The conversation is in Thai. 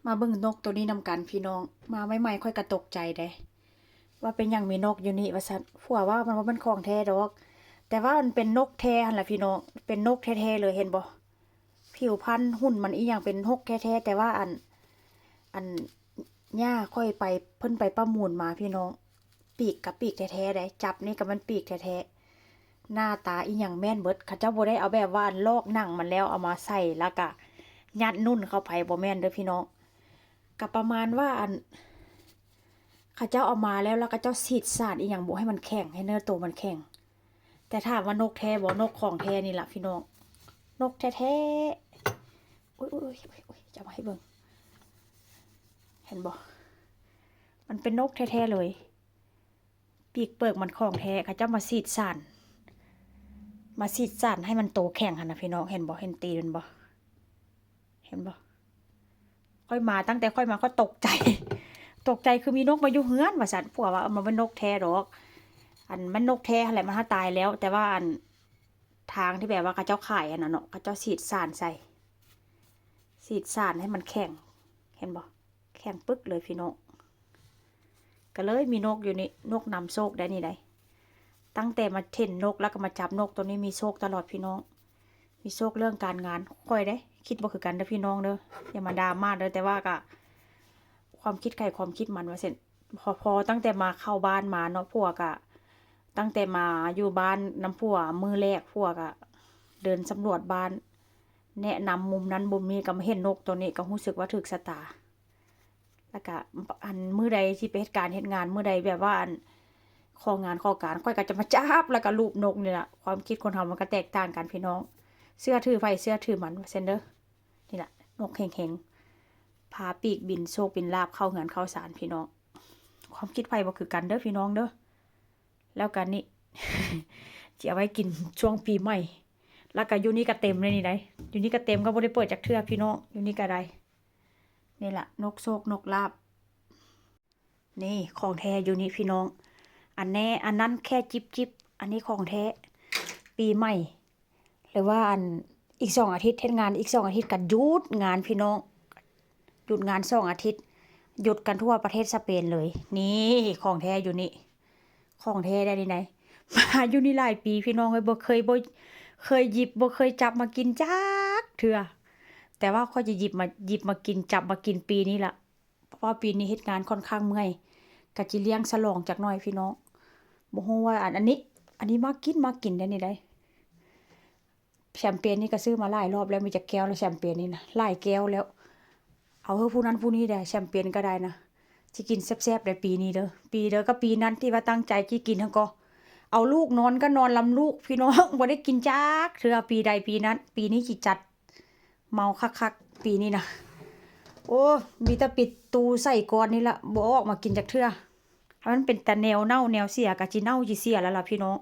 มาเบิ่งนกตัวนี้นำกันพี่น้องมาใหม่ๆค่อยกระตกใจเด้ว่าเป็นหยังมีนกอยู่นี่ว่าซั่นผัวว่ามันบ่เป็นของแท้ดอกแต่ว่ามันเป็นนกแท้หั่นล่ะพี่น้องเป็นนกแท้ๆเลยเห็นบ่ผิวพรรณหุ่นมันอีหยังเป็นนกแท้ๆแต่ว่าอันย่าค่อยไปเพิ่นไปประมูลมาพี่น้องปีกกับปีกแท้ๆได้จับนี่ก็มันปีกแท้ๆหน้าตาอีหยังแม่นเบิดเขาเจ้าบ่ได้เอาแบบว่าลอกหนังมันแล้วเอามาใส่แล้วก็ยัดนุ่นเข้าไปบ่แม่นเด้อพี่น้องก็ประมาณว่าเขาเจ้าเอามาแล้วก็เจ้าฉีดสารอีหยังบ่ให้มันแข็งให้เนื้อตัวมันแข็งแต่ถามว่านกแท้บ่นกของแท้นี่ล่ะพี่น้องนกแท้ๆอุ้ยจะมาให้เบิ่งเห็นบ่มันเป็นนกแท้ๆเลยปีกเปิกมันของแท้เขาเจ้ามาฉีดสารให้มันโตแข็งหั่นน่ะพี่น้องเห็นบ่เห็นตีมันบ่เห็นบ่ค่อยมาตั้งแต่ค่อยมาก็ตกใจคือมีนกมาอยู่เฮือนว่าซั่นผัวว่ามันเป็นนกแท้ดอกมันนกแท้แหละมันตายแล้วแต่ว่าทางที่แบบว่าเขาเจ้าขายน่ะเนาะเขาเจ้าฉีดสารใส่ฉีดสารให้มันแข็งเห็นบ่แข็งปึ๊กเลยพี่น้องก็เลยมีนกอยู่นี่นกนำโชคได้นี่ได้ตั้งแต่มาเห็นนกแล้วก็มาจับนกตัวนี้มีโชคตลอดพี่น้องมีโชคเรื่องการงานค่อยได้คิดบ่คือกันเด้อพี่น้องเด้ออย่ามาดราม่าเด้อแต่ว่าก็ความคิดใครความคิดมันว่าเสร็จพอตั้งแต่มาเข้าบ้านมาเนาะพวกอะตั้งแต่มาอยู่บ้านน้ำผัวมือแรกพวกอะเดินสำรวจบ้านแนะนำมุมนั้นมุมนี้ก็มาเห็นนกตัวนี้ก็รู้สึกว่าถึกชะตาแล้วก็มื้อใดที่ไปเฮ็ดการเฮ็ดงานมื้อใดแบบว่าของานการค่อยก็จะมาจับแล้วก็รูปนกนี่ล่ะความคิดคนเฮามันก็แตกต่างกันพี่น้องเชื่อถือไผเชื่อถือมันว่าซั่นเด้อนี่ล่ะนกเห็งๆพาปีกบินโชคบินลาภเข้าเฮือนเข้าศาลพี่น้องความคิดไผบ่คือกันเด้อพี่น้องเด้อแล้วกันนี่ สิเอาไว้กินช่วงปีใหม่แล้วก็อยู่นี่ก็เต็มเลยนี่ได้อยู่นี่ก็เต็มก็บ่ได้เปิดจักเทื่อพี่น้องอยู่นี่ก็ได้นี่ล่ะนกโชคนกลาภนี่ของแท้อยู่นี่พี่น้องอันนั้นแค่จิบอันนี้ของแท้ปีใหม่หรือว่าอีก2 อาทิตย์เฮ็ดงานอีก2 อาทิตย์ก็หยุดงานพี่น้องหยุดงาน2 อาทิตย์หยุดกันทั่วประเทศสเปนเลยนี่ของแท้อยู่นี่ของแท้ได้ที่ไหนมาอยู่นี่หลายปีพี่น้องเอ้ยบ่เคยหยิบบ่เคยจับมากินจักเทื่อแต่ว่าค่อยจะหยิบมากินจับมากินปีนี้ล่ะเพราะว่าปีนี้เฮ็ดงานค่อนข้างเมื่อยก็สิเลี้ยงฉลองจักหน่อยพี่น้องบ่ฮู้ว่าอันนี้มากินได้นี่ได้แชมเปญนี่ก็ซื้อมาหลายรอบแล้วมีจักแก้วแล้วแชมเปญนี่นะหลายแก้วแล้วเอาเถอะผู้นั้นผู้นี้ได้แชมเปญก็ได้นะสิกินแซ่บๆได้ปีนี้เด้อก็ปีนั้นที่ว่าตั้งใจสิกินทั้งก็เอาลูกนอนก็นอนลำลูกพี่น้อง บ่ได้กินจักเทื่อปีใดปีนั้นปีนี้สิจัดเมาคักๆปีนี้นะโอ้มีแต่ปิดตู้ใส่ก่อนนี่ล่ะบ่ออกมากินจักเทื่อถ้ามันเป็นแต่แนวเน่าแนวเสียก็สิเน่าสิเสียแล้วล่ะพี่น้อง